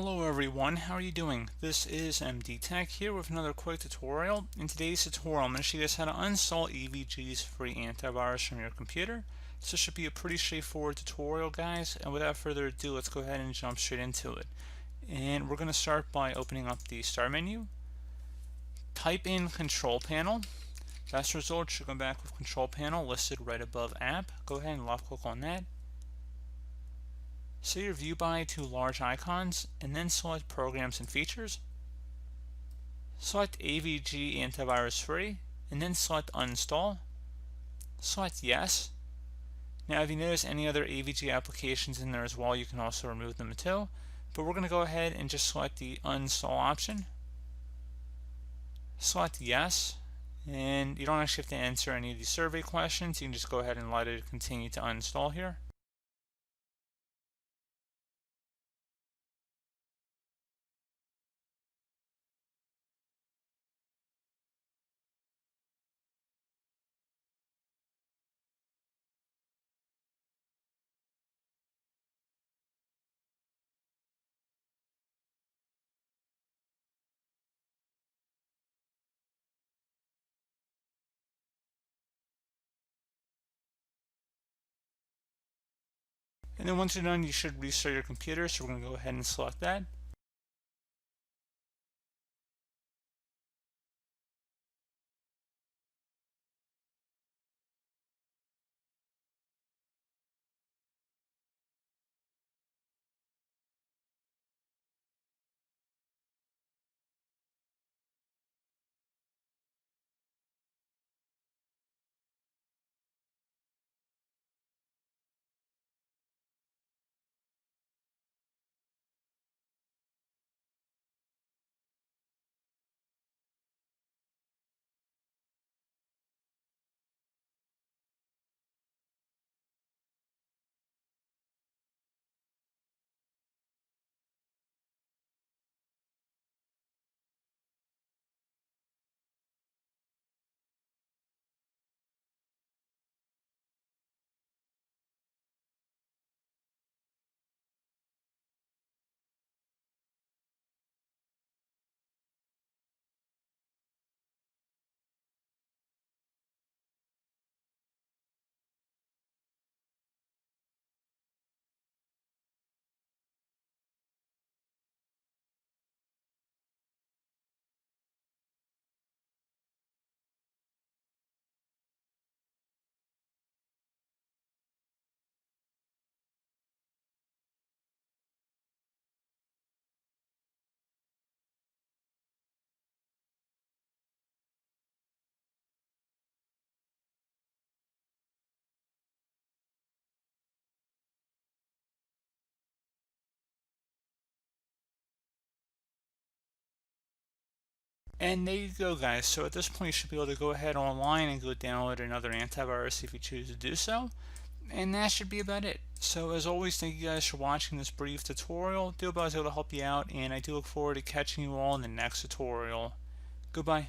Hello everyone, how are you doing? This is MD Tech here with another quick tutorial. In today's tutorial, I'm going to show you guys how to uninstall AVG's free antivirus from your computer. So this should be a pretty straightforward tutorial, guys, and without further ado, let's go ahead and jump straight into it. And we're going to start by opening up the Start menu. Type in Control Panel. Best result should come back with Control Panel listed right above App. Go ahead and left click on that. Set your view by to large icons and then select Programs and Features. Select AVG Antivirus Free and then select Uninstall. Select Yes. Now if you notice any other AVG applications in there as well, you can also remove them too. But we're going to go ahead and just select the Uninstall option. Select Yes. And you don't actually have to answer any of these survey questions. You can just go ahead and let it continue to uninstall here. And then once you're done, you should restart your computer, so we're going to go ahead and select that. And there you go, guys. So at this point, you should be able to go ahead online and go download another antivirus if you choose to do so. And that should be about it. So as always, thank you guys for watching this brief tutorial. I do hope I was able to help you out, and I do look forward to catching you all in the next tutorial. Goodbye.